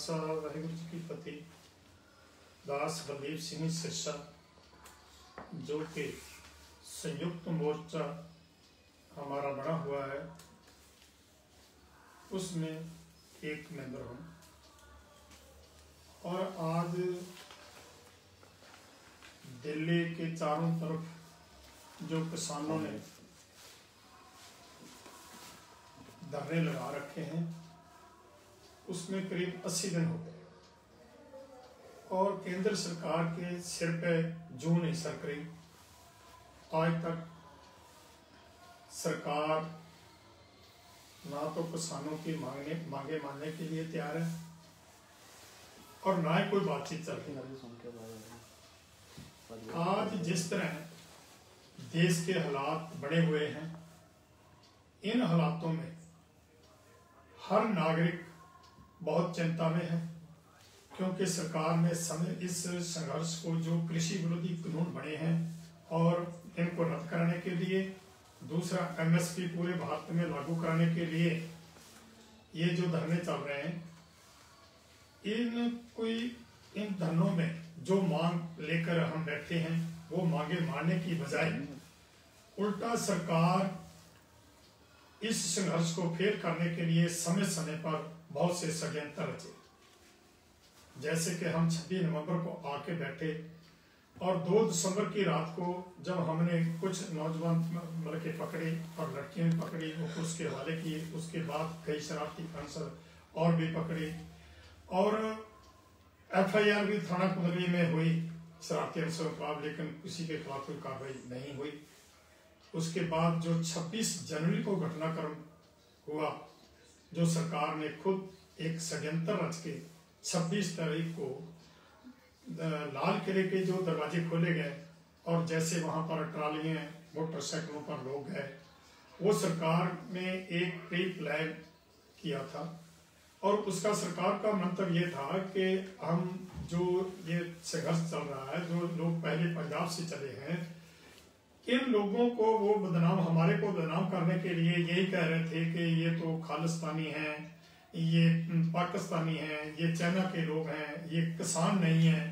खालसा वाहिगुरू जी की फतेह। दास बलदेव सिंह सिरसा जो कि संयुक्त मोर्चा हमारा बना हुआ है, उसमें एक मेंबर हूँ। और आज दिल्ली के चारों तरफ जो किसानों ने धरने लगा रखे हैं, उसमें करीब 80 दिन हो गए और केंद्र सरकार के सिर पे जूं नहीं सरक रही। आज तक सरकार ना तो किसानों की मांगे मानने के लिए तैयार है और ना ही कोई बातचीत चल रही। आज जिस तरह देश के हालात बने हुए हैं, इन हालातों में हर नागरिक बहुत चिंता में है, क्योंकि सरकार ने इस संघर्ष को जो कृषि विरोधी कानून बने हैं और इनको रद्द करने के लिए, दूसरा एमएसपी पूरे भारत में लागू कराने के लिए ये जो धरने चल रहे हैं, इन धरनों में जो मांग लेकर हम बैठे हैं, वो मांगे मानने की बजाय उल्टा सरकार इस संघर्ष को फेल करने के लिए समय समय पर बहुत से षड्यंत्र रचे। जैसे कि हम 26 नवंबर को आके बैठे और 2 दिसंबर की रात को जब हमने कुछ नौजवान लड़के पकड़े और लड़कियां भी पकड़ी, वो उसके हवाले किए। उसके बाद कई शरारती कांसर और भी पकड़े और एफआईआर भी थाना कुंदली में हुई शरारती अंसरों के खिलाफ, लेकिन किसी के खिलाफ कोई कार्रवाई नहीं हुई। उसके बाद जो 26 जनवरी को घटनाक्रम हुआ, जो सरकार ने खुद एक षड्यंत्र रच के 26 तारीख को लाल किले के जो दरवाजे खोले गए और जैसे वहां पर ट्रालियां मोटरसाइकिलों पर लोग गए, वो सरकार ने एक प्री प्लान किया था। और उसका सरकार का मंतव्य ये था कि हम जो ये संघर्ष चल रहा है, जो लोग पहले पंजाब से चले हैं, इन लोगों को वो बदनाम, हमारे को बदनाम करने के लिए यही कह रहे थे कि ये तो खालिस्तानी हैं, ये पाकिस्तानी हैं, ये चाइना के लोग हैं, ये किसान नहीं है।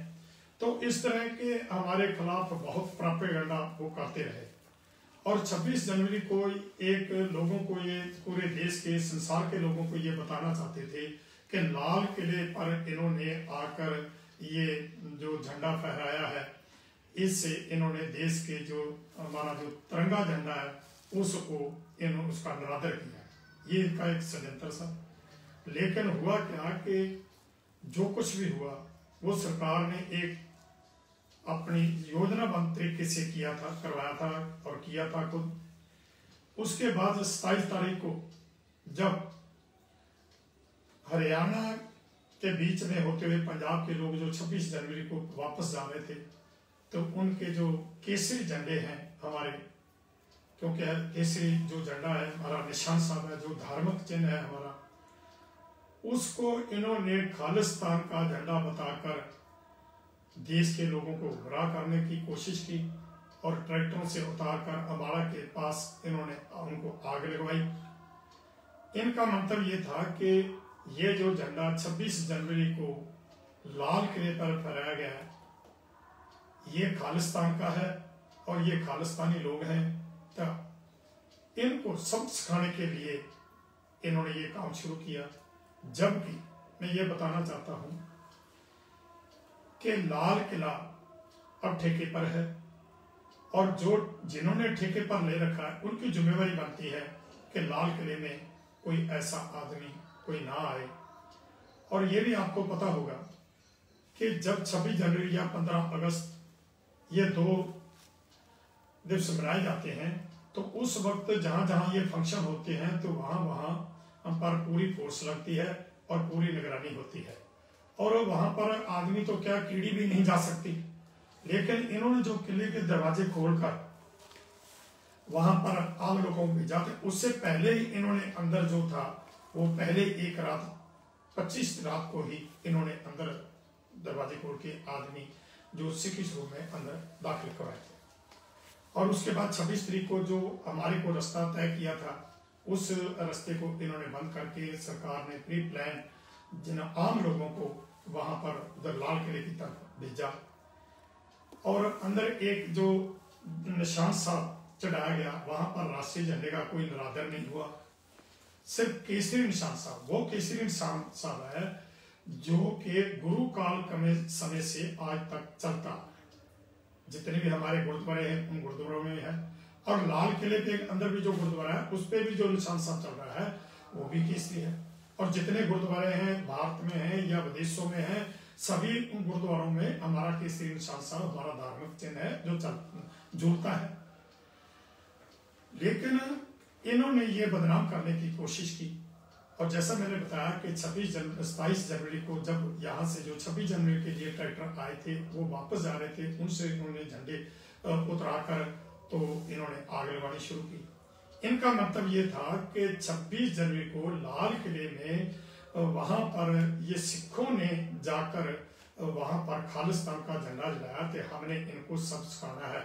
तो इस तरह के हमारे खिलाफ बहुत प्रोपेगेंडा वो करते रहे। और 26 जनवरी को एक लोगों को, ये पूरे देश के संसार के लोगों को ये बताना चाहते थे कि लाल किले पर इन्होंने आकर ये जो झंडा फहराया है, इससे इन्होंने देश के जो हमारा जो तिरंगा झंडा है उसको इन्होंने उसका निरादर किया। ये इनका एक षड्यंत्र था। लेकिन हुआ क्या कि जो कुछ भी हुआ वो सरकार ने एक अपनी योजनाबद्ध तरीके से किया था, करवाया था और किया था खुद। उसके बाद 27 तारीख को जब हरियाणा के बीच में होते हुए पंजाब के लोग जो 26 जनवरी को वापस जा रहे थे, तो उनके जो केसरी झंडे हैं हमारे, क्योंकि केसरी जो झंडा है हमारा निशान साहब है, जो धार्मिक चिन्ह है हमारा, उसको इन्होंने खालिस्तान का झंडा बताकर देश के लोगों को गुमराह करने की कोशिश की और ट्रैक्टरों से उतारकर अम्बाड़ा के पास इन्होंने उनको आग लगवाई। इनका मंतव्य ये था कि ये जो झंडा 26 जनवरी को लाल किले पर फहराया गया है, ये खालिस्तान का है और ये खालिस्तानी लोग हैं। तो इनको सबक सिखाने के लिए इन्होंने ये काम शुरू किया। जबकि मैं ये बताना चाहता हूं कि लाल किला अब ठेके पर है और जो जिन्होंने ठेके पर ले रखा है उनकी जिम्मेवारी बनती है कि लाल किले में कोई ऐसा आदमी कोई ना आए। और ये भी आपको पता होगा कि जब 26 जनवरी या 15 अगस्त ये 2 दिवस मनाए जाते हैं, तो उस वक्त जहां जहां ये फंक्शन होते हैं तो वहां हम पर पूरी फोर्स लगती है और पूरी निगरानी होती है। और वहां पर आदमी तो क्या, कीड़ी भी नहीं जा सकती। लेकिन इन्होंने जो किले के दरवाजे खोलकर वहां पर आम लोगों को भेजा, उससे पहले ही इन्होंने अंदर जो था वो पहले एक रात 25 रात को ही इन्होंने अंदर दरवाजे खोल के आदमी जो सिख रूप में अंदर दाखिल करवाए थे। और उसके बाद 26 तारीख को जो हमारे को रास्ता तय किया था, उस रास्ते को इन्होंने बंद करके सरकार ने प्री प्लान जिन आम लोगों को वहां पर उधर लाल किले की तरफ भेजा और अंदर एक जो निशान साहब चढ़ाया गया, वहां पर राष्ट्रीय झंडे का कोई निरादर नहीं हुआ, सिर्फ केसरी निशान साहब, वो केसरी निशान साहब है जो कि गुरु काल समय से आज तक चलता है। जितने भी हमारे गुरुद्वारे हैं उन गुरुद्वारों में है, और लाल किले के अंदर भी जो गुरुद्वारा है उस पर भी जो निशान साहब चल रहा है वो भी केसरी है। और जितने गुरुद्वारे हैं भारत में हैं या विदेशों में हैं, सभी उन गुरुद्वारों में हमारा केसरी निशान साहब हमारा धार्मिक चिन्ह है जो झूलता है। लेकिन इन्होंने ये बदनाम करने की कोशिश की, और जैसा मैंने बताया कि 27 जनवरी को जब यहाँ से जो 26 जनवरी के लिए ट्रैक्टर आए थे वो वापस जा रहे थे, उनसे इन्होंने झंडे उतराकर तो इन्होंने आग लगानी शुरू की। इनका मतलब ये था कि 26 जनवरी को लाल किले में वहां पर ये सिखों ने जाकर वहां पर खालिस्तान का झंडा जलाया तो हमने इनको सब सिखाना है,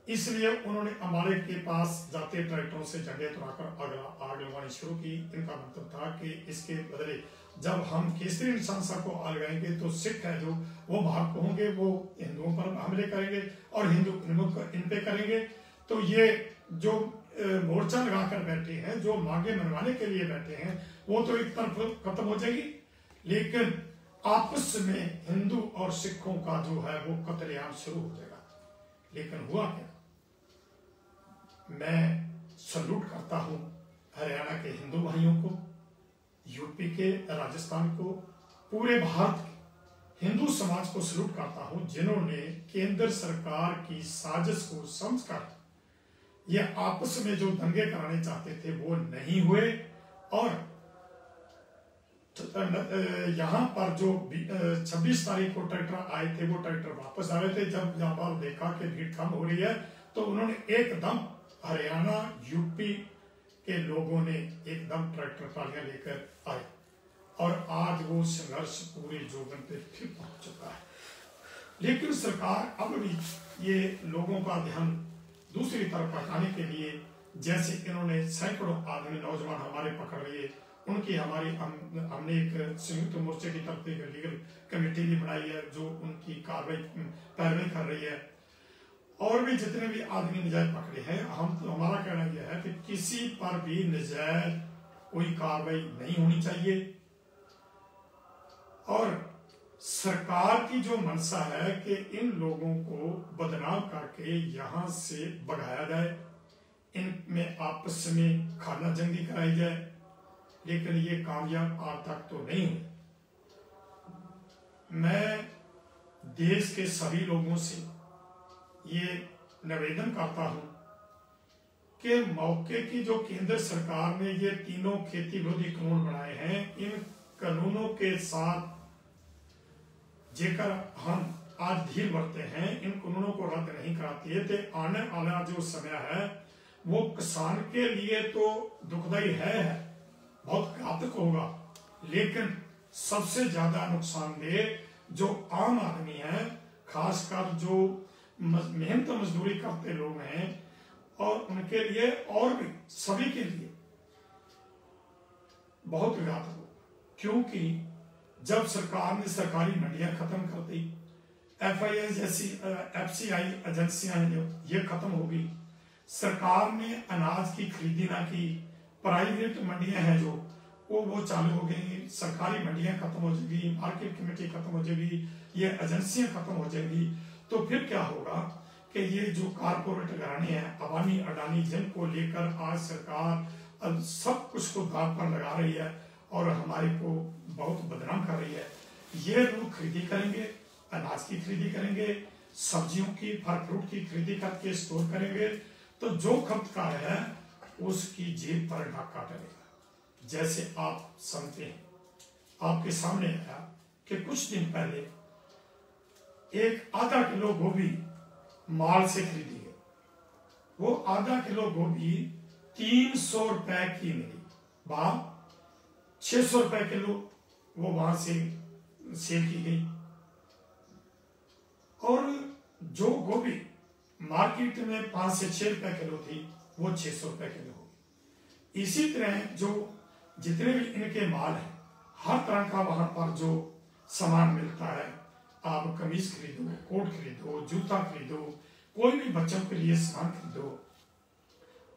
इसलिए उन्होंने हमारे के पास जाते ट्रैक्टरों से झंडे उतराकर आग लगानी शुरू की। इनका मतलब था कि इसके बदले जब हम केसरी निशान साहब को आग लगाएंगे तो सिख है जो वो भाग होंगे, वो हिंदुओं पर हमले करेंगे और हिंदू इन पे करेंगे। तो ये जो मोर्चा लगाकर बैठे हैं, जो मांगे मनवाने के लिए बैठे हैं, वो तो एक तरफ खत्म हो जाएगी, लेकिन आपस में हिंदू और सिखों का जो है वो कत्लेआम शुरू हो जाएगा। लेकिन हुआ क्या, मैं सल्यूट करता हूं हरियाणा के हिंदू भाइयों को, यूपी के, राजस्थान को, पूरे भारत के हिंदू समाज को सल्यूट करता हूं जिन्होंने केंद्र सरकार की साजिश को समझकर ये आपस में जो दंगे कराने चाहते थे वो नहीं हुए, और यहां पर जो 26 तारीख को ट्रैक्टर आए थे वो ट्रैक्टर वापस आ रहे थे। जब यहाँ पर देखा कि भीड़ कम हो रही है तो उन्होंने एकदम हरियाणा यूपी के लोगों ने एकदम ट्रैक्टर ट्रालियां लेकर आए, और आज वो संघर्ष पूरे जोगन पे फिर पहुंच चुका है। लेकिन सरकार अब भी ये लोगों का ध्यान दूसरी तरफ हटाने के लिए, जैसे इन्होंने सैकड़ों आदमी नौजवान हमारे पकड़ लिए, उनकी हमने एक संयुक्त मोर्चे की तरफ एक लीगल कमेटी भी बनाई है जो उनकी पैरवी कर रही है, और भी जितने भी आदमी नजायज पकड़े हैं, हमारा कहना यह है कि किसी पर भी नजायज कोई कार्रवाई नहीं होनी चाहिए, और सरकार की जो मंशा है कि इन लोगों को बदनाम करके यहां से भगाया जाए, इनमें आपस में खाना जंगी कराई जाए, लेकिन ये कामयाब आज तक तो नहीं हुई। मैं देश के सभी लोगों से ये निवेदन करता हूं कि मौके की जो केंद्र सरकार ने ये तीनों खेती विरोधी कानून बनाए हैं, इन कानूनों के साथ जेकर हम आज धीर बरते हैं, इन कानूनों को रद्द नहीं कराती है तो आने वाला जो समय है वो किसान के लिए तो दुखदायी है, बहुत घातक होगा, लेकिन सबसे ज्यादा नुकसानदेह जो आम आदमी है, खासकर जो मेहनत मजदूरी करते लोग हैं, और उनके लिए और भी सभी के लिए बहुत घातक होगा। क्योंकि जब सरकार ने सरकारी मंडियां खत्म कर दी, FIS जैसी FCI एजेंसियां हैं जो ये खत्म हो गई, सरकार ने अनाज की खरीदी ना की, प्राइवेट मंडियां हैं जो वो चालू हो गई, सरकारी मंडियां खत्म हो जाएगी, मार्केट कमेटी खत्म हो जाएगी, ये एजेंसियां खत्म हो जाएगी, तो फिर क्या होगा कि ये जो कारपोरेट घराने हैं, अबानी अडानी, जिनको लेकर आज सरकार सब कुछ को दांव पर लगा रही है और हमारे को बहुत बदनाम कर रही है, ये लोग खरीदी करेंगे, अनाज की खरीदी करेंगे, सब्जियों की, फल फ्रूट की खरीदी करके स्टोर करेंगे, तो जो खपतकार है उसकी जेब पर डाका डलेगा। जैसे आप सुनते हैं, आपके सामने आया कि कुछ दिन पहले एक आधा किलो गोभी माल से खरीदी है, वो आधा किलो गोभी 300 रुपए की मिली, वहां 600 रुपए किलो वो वहां से सेल की गई, और जो गोभी मार्केट में 5 से 6 रुपए किलो थी वो 600 रुपए किलो हो गई। इसी तरह जो जितने भी इनके माल हैं, हर तरह का वहां पर जो सामान मिलता है, आप कमीज खरीदो, कोट खरीदो, जूता खरीदो, कोई भी बच्चों के लिए सामान खरीदो,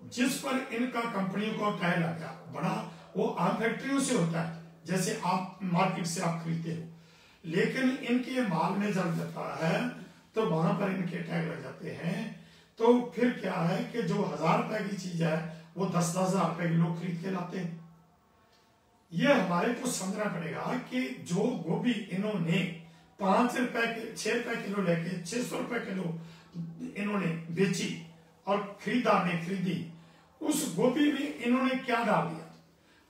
जिस पर इनका कंपनियों को टैग लगा बड़ा, वो आम फैक्ट्रियों से होता है, जैसे आप मार्केट से आप खरीदते हो, लेकिन इनके माल में जब जाता है तो वहां पर इनके टैग लग जाते हैं। तो फिर क्या है कि जो 1000 रुपए की चीज है वो 10-10 हजार रुपए की लोग खरीद के लाते हैं। ये हमारे को समझना पड़ेगा कि जो गोभी इन्होंने 5 रुपए के 6 रुपए किलो लेके 600 रुपए किलो इन्होंने बेची और खरीदार ने खरीदी, उस गोभी में इन्होंने क्या डाल दिया,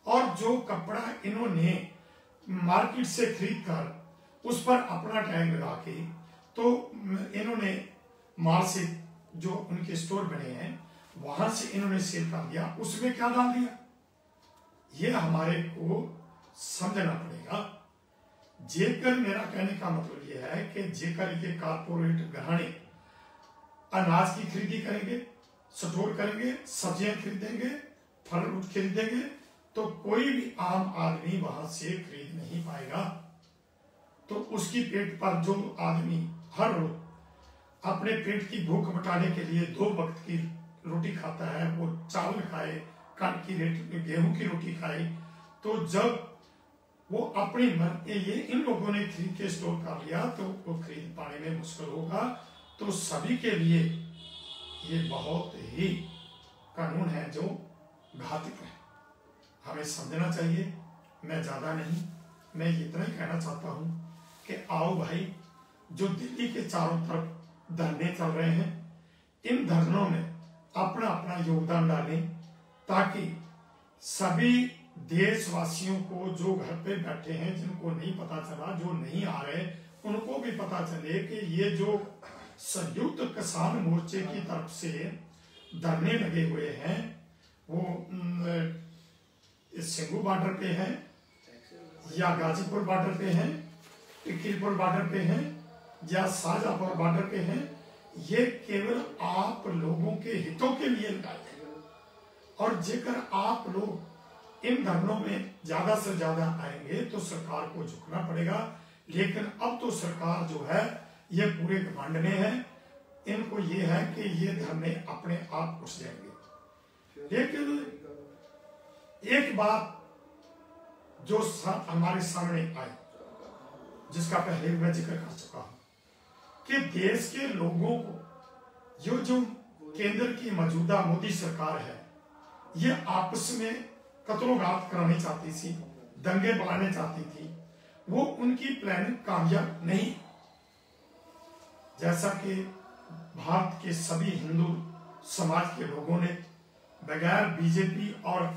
और जो कपड़ा इन्होंने मार्केट से खरीद कर उस पर अपना टैग लगा के तो इन्होंने माल से जो उनके स्टोर बने हैं वहां से इन्होंने सेल कर दिया, उसमें क्या डाल दिया, ये हमारे को समझना पड़ेगा। जेकर मेरा कहने का मतलब यह है कि जेकर ये कारपोरेट घराने अनाज की खरीदी करेंगे, स्टोर करेंगे, सब्जियां खरीदेंगे, फल खरीदेंगे, तो कोई भी आम आदमी वहां से खरीद नहीं पाएगा। तो उसकी पेट पर जो आदमी हर रोज अपने पेट की भूख मिटाने के लिए 2 वक्त की रोटी खाता है, वो चावल खाए, कणक की गेहूं की रोटी खाए, तो जब वो अपनी ये इन लोगों ने खरीद के स्टोर कर लिया तो वो खरीद पाने में मुश्किल होगा। तो सभी के लिए ये बहुत ही कानून है जो घातक है, हमें समझना चाहिए। मैं ज्यादा नहीं, मैं इतना ही कहना चाहता हूं कि आओ भाई, जो दिल्ली के चारों तरफ धरने चल रहे हैं, इन धरनों में अपना अपना योगदान डालें, ताकि सभी देशवासियों को जो घर पे बैठे हैं, जिनको नहीं पता चला, जो नहीं आ रहे, उनको भी पता चले कि ये जो संयुक्त किसान मोर्चे की तरफ से धरने लगे हुए हैं वो सिंगू बॉर्डर पे है या गाजीपुर बॉर्डर पे है, टिकरीपुर बॉर्डर पे है या शाहजहांपुर बॉर्डर पे है, ये केवल आप लोगों के हितों के लिए लगाए हैं। और जेकर आप लोग इन धरनों में ज्यादा से ज्यादा आएंगे तो सरकार को झुकना पड़ेगा। लेकिन अब तो सरकार जो है ये पूरे घमंड में है, इनको ये है कि ये धरने अपने आप उठ जाएंगे। लेकिन एक बात जो हमारे सामने आई, जिसका पहले मैं जिक्र कर चुका हूं, कि देश के लोगों को जो केंद्र की मौजूदा मोदी सरकार है, ये आपस में कत्लोगात करानी चाहती थी, दंगे बढ़ाने चाहती थी, वो उनकी प्लानिंग कामयाब नहीं। जैसा कि भारत के सभी हिंदू समाज के लोगों ने बगैर बीजेपी और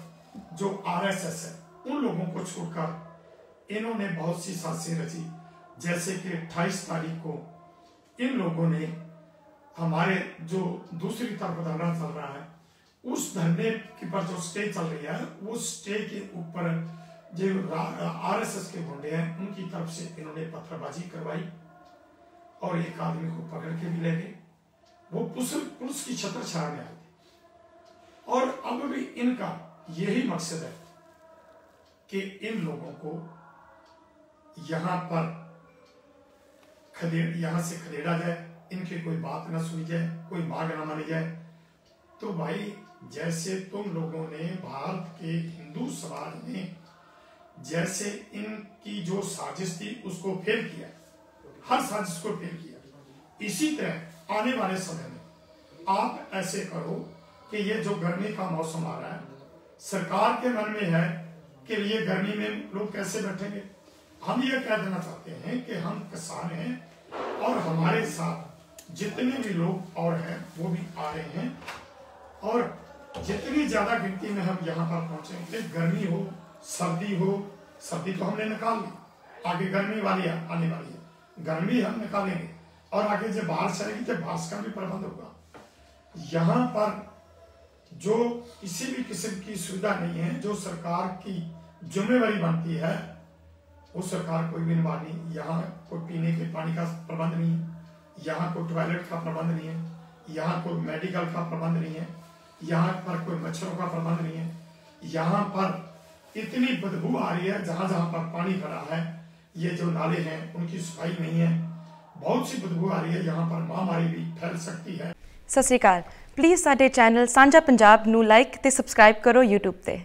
जो आरएसएस है उन लोगों को छोड़कर इन्होंने बहुत सी साजिशें रची। जैसे कि 28 तारीख को इन लोगों ने हमारे जो दूसरी तरफ धरना चल रहा है, उस धरने के पर जो स्टे चल रही है, वो स्टे के ऊपर जो आरएसएस के गुंडे हैं उनकी तरफ से इन्होंने पत्थरबाजी करवाई और एक आदमी को पकड़ के भी ले गए। वो पुलिस की छत्र छाया में आए थे। और अब भी इनका यही मकसद है कि इन लोगों को यहां पर यहां से खदेड़ा जाए, इनकी कोई बात ना सुनी जाए, कोई मांग ना मानी जाए। तो भाई, जैसे तुम लोगों ने भारत के हिंदू समाज में जैसे इनकी जो साजिश थी उसको फेल किया, हर साजिश को फेल किया, इसी तरह आने वाले समय में आप ऐसे करो कि ये जो गर्मी का मौसम आ रहा है, सरकार के मन में है कि ये गर्मी में लोग कैसे बैठेंगे। हम ये कह देना चाहते हैं कि हम किसान हैं और हमारे साथ जितने भी लोग और हैं वो भी आ रहे हैं, और जितनी ज्यादा गिनती में हम यहाँ पर पहुंचेंगे, गर्मी हो सर्दी हो, सर्दी तो हमने निकाल ली, आगे गर्मी वाली आने वाली है, गर्मी हम निकालेंगे, और आगे जब बारिश आएगी तो बारिश का भी प्रबंध होगा। यहाँ पर जो किसी भी किस्म की सुविधा नहीं है, जो सरकार की जिम्मेवारी बनती है, वो सरकार कोई भी निभा नहीं। यहाँ कोई पीने के पानी का प्रबंध नहीं है, यहाँ कोई टॉयलेट का प्रबंध नहीं है, यहाँ कोई मेडिकल का प्रबंध नहीं है, यहाँ पर कोई मच्छरों का प्रबंध नहीं है, यहाँ पर इतनी बदबू आ रही है, जहां जहां पर पानी भरा है, ये जो नाले हैं उनकी सफाई नहीं है, बहुत सी बदबू आ रही है, यहाँ पर महामारी भी फैल सकती है। सत श्री अकाल। प्लीज़ साडे चैनल सांझा पंजाब नू लाइक ते सबसक्राइब करो यूट्यूब ते।